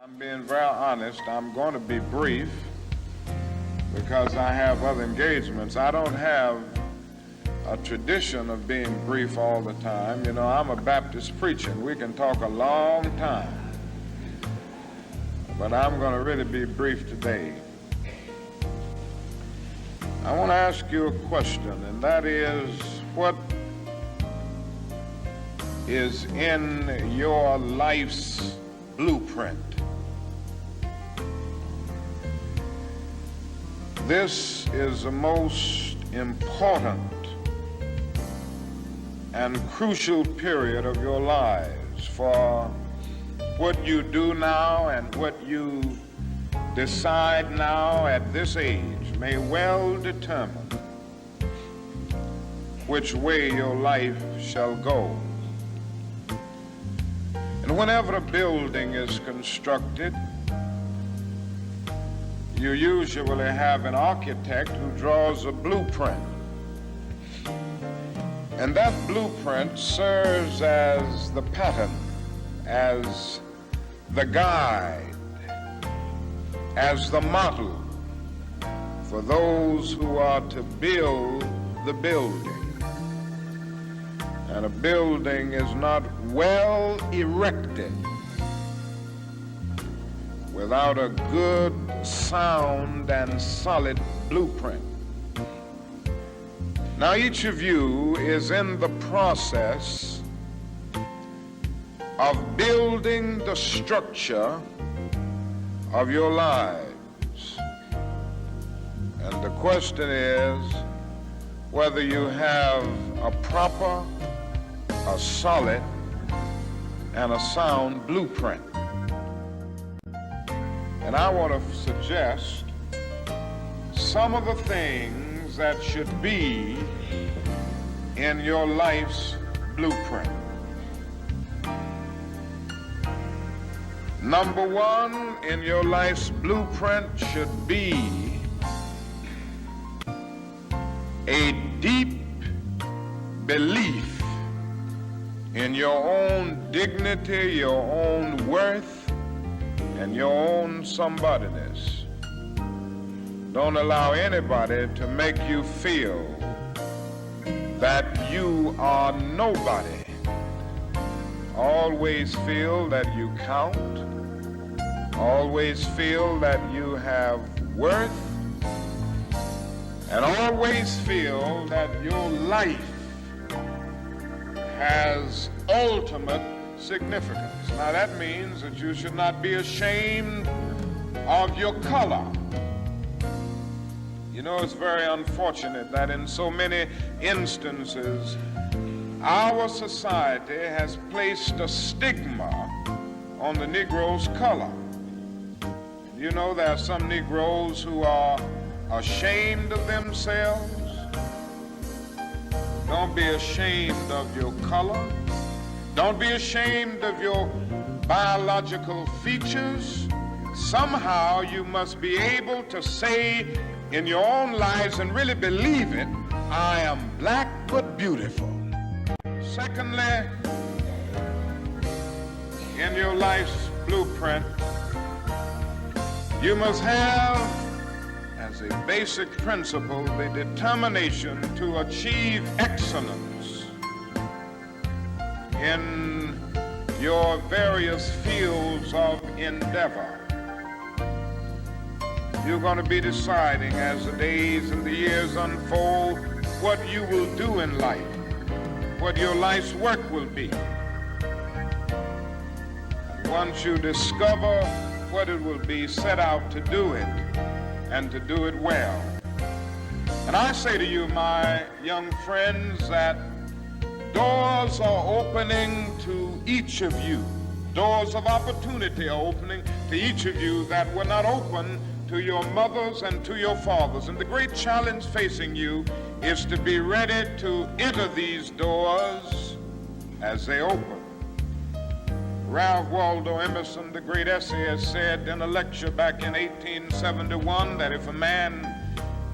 I'm being very honest. I'm going to be brief because I have other engagements. I don't have a tradition of being brief all the time. You know, I'm a Baptist preacher. We can talk a long time. But I'm going to really be brief today. I want to ask you a question, and that is, what is in your life's blueprint? This is the most important and crucial period of your lives, for what you do now and what you decide now at this age may well determine which way your life shall go. And whenever a building is constructed, you usually have an architect who draws a blueprint. And that blueprint serves as the pattern, as the guide, as the model for those who are to build the building. And a building is not well erected without a good, sound, and solid blueprint. Now, each of you is in the process of building the structure of your lives. And the question is whether you have a proper, a solid, and a sound blueprint. And I want to suggest some of the things that should be in your life's blueprint. Number one in your life's blueprint should be a deep belief in your own dignity, your own worth, and your own somebodyness. Don't allow anybody to make you feel that you are nobody. Always feel that you count. Always feel that you have worth. And always feel that your life has ultimate significance. Now that means that you should not be ashamed of your color. You know, it's very unfortunate that in so many instances our society has placed a stigma on the Negro's color. You know, there are some Negroes who are ashamed of themselves. Don't be ashamed of your color. Don't be ashamed of your biological features. Somehow you must be able to say in your own lives and really believe it, I am black but beautiful. Secondly, in your life's blueprint, you must have as a basic principle the determination to achieve excellence in your various fields of endeavor. You're going to be deciding as the days and the years unfold what you will do in life, what your life's work will be. Once you discover what it will be, set out to do it and to do it well. And I say to you, my young friends, that doors are opening to each of you. Doors of opportunity are opening to each of you that were not open to your mothers and to your fathers. And the great challenge facing you is to be ready to enter these doors as they open. Ralph Waldo Emerson, the great essayist, said in a lecture back in 1871 that if a man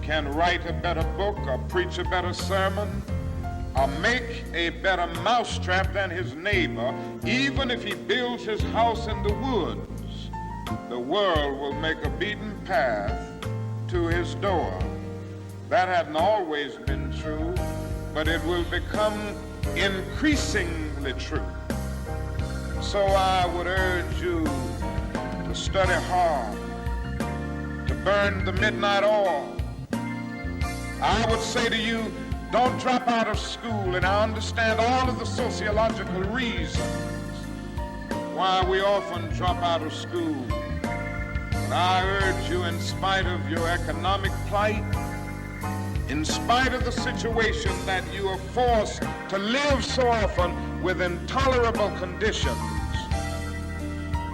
can write a better book or preach a better sermon or make a better mousetrap than his neighbor, even if he builds his house in the woods, the world will make a beaten path to his door. That hadn't always been true, but it will become increasingly true. So I would urge you to study hard, to burn the midnight oil. I would say to you, don't drop out of school, and I understand all of the sociological reasons why we often drop out of school. But I urge you, in spite of your economic plight, in spite of the situation that you are forced to live so often with intolerable conditions,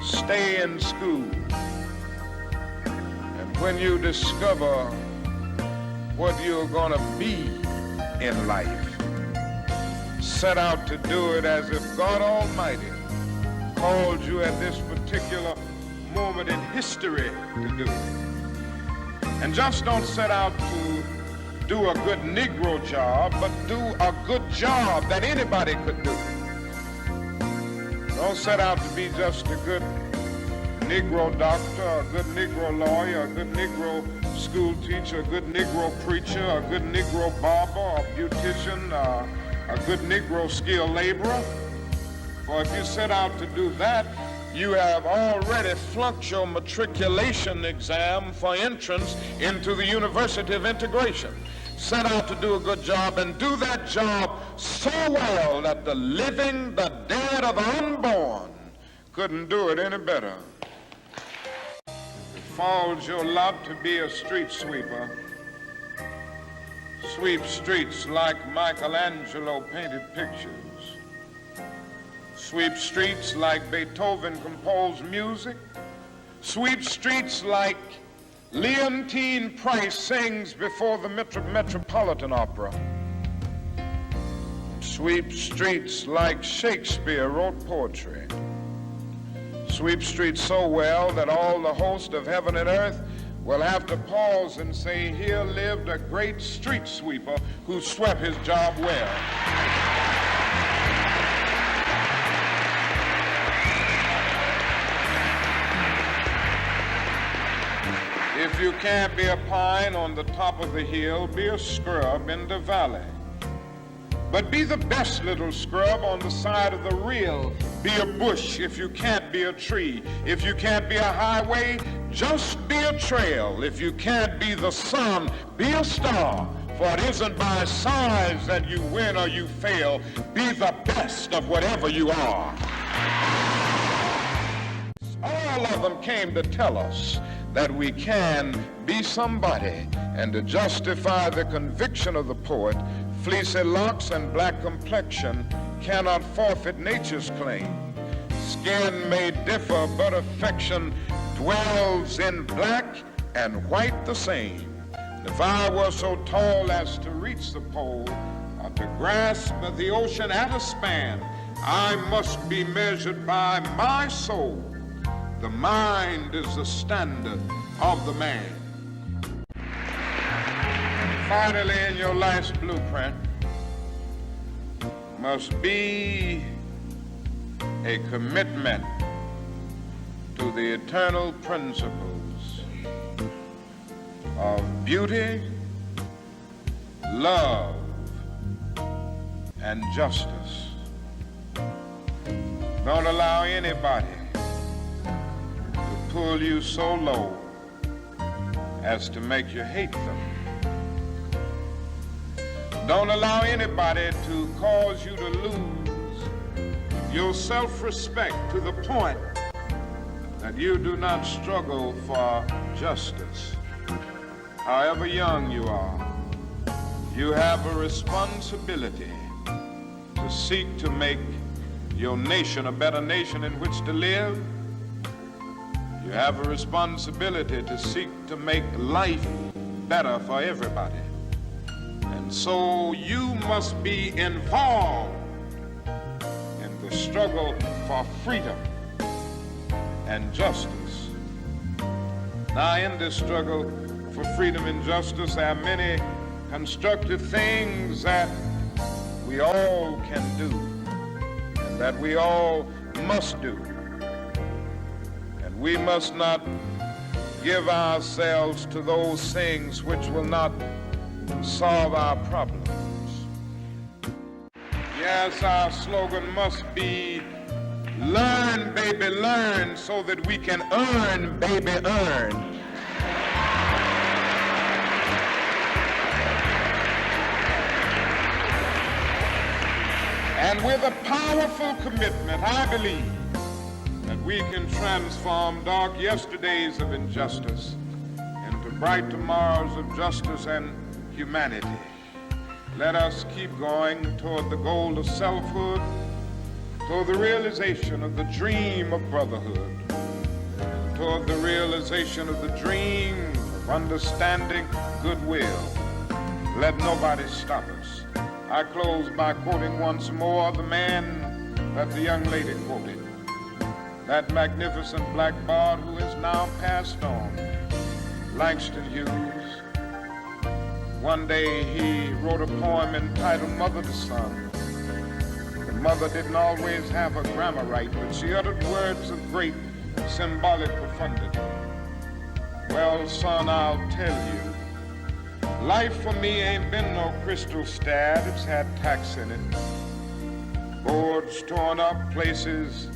stay in school. And when you discover what you're going to be in life, set out to do it as if God Almighty called you at this particular moment in history to do it. And just don't set out to do a good Negro job, but do a good job that anybody could do. Don't set out to be just a good Negro doctor, a good Negro lawyer, a good Negro school teacher, a good Negro preacher, a good Negro barber, a beautician, a good Negro skilled laborer. For if you set out to do that, you have already flunked your matriculation exam for entrance into the University of Integration. Set out to do a good job, and do that job so well that the living, the dead, or the unborn couldn't do it any better. It falls your lot to be a street sweeper. Sweep streets like Michelangelo painted pictures. Sweep streets like Beethoven composed music. Sweep streets like Leontine Price sings before the Metropolitan Opera. Sweep streets like Shakespeare wrote poetry. Sweep streets so well that all the host of heaven and earth will have to pause and say, here lived a great street sweeper who swept his job well. If you can't be a pine on the top of the hill, be a scrub in the valley. But be the best little scrub on the side of the rill. Be a bush if you can't be a tree. If you can't be a highway, just be a trail. If you can't be the sun, be a star. For it isn't by size that you win or you fail. Be the best of whatever you are. All of them came to tell us that we can be somebody, and to justify the conviction of the poet, fleecy locks and black complexion cannot forfeit nature's claim. Skin may differ, but affection dwells in black and white the same. If I were so tall as to reach the pole, or to grasp the ocean at a span, I must be measured by my soul. The mind is the standard of the man. Finally, in your last blueprint must be a commitment to the eternal principles of beauty, love, and justice. Don't allow anybody pull you so low as to make you hate them. Don't allow anybody to cause you to lose your self-respect to the point that you do not struggle for justice. However young you are, you have a responsibility to seek to make your nation a better nation in which to live. You have a responsibility to seek to make life better for everybody. And so you must be involved in the struggle for freedom and justice. Now, in this struggle for freedom and justice, there are many constructive things that we all can do and that we all must do. we must not give ourselves to those things which will not solve our problems. Yes, our slogan must be, learn, baby, learn, so that we can earn, baby, earn. And with a powerful commitment, I believe that we can transform dark yesterdays of injustice into bright tomorrows of justice and humanity. Let us keep going toward the goal of selfhood, toward the realization of the dream of brotherhood, toward the realization of the dream of understanding goodwill. Let nobody stop us. I close by quoting once more the man that the young lady quoted, that magnificent black bard who is now passed on, Langston Hughes. One day he wrote a poem entitled Mother to Son. The mother didn't always have her grammar right, but she uttered words of great symbolic profundity. Well, son, I'll tell you, life for me ain't been no crystal stab. It's had tacks in it, boards torn up, places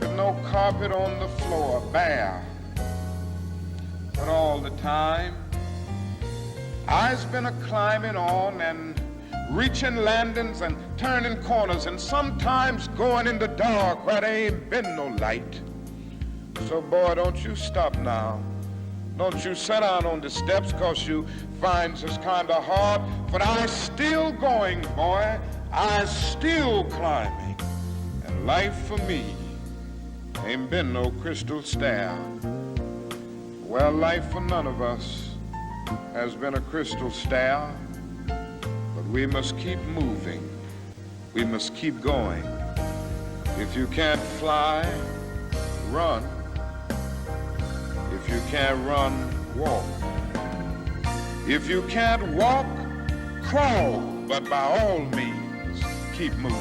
with no carpet on the floor, bare. But all the time, I's been a climbing on and reaching landings and turning corners and sometimes going in the dark where there ain't been no light. So boy, don't you stop now. Don't you sit down on the steps 'cause you finds it's kind of hard, but I's still going, boy. I's still climbing. And life for me ain't been no crystal stair. Well, life for none of us has been a crystal stair, but we must keep moving. We must keep going. If you can't fly, run. If you can't run, walk. If you can't walk, crawl, but by all means, keep moving.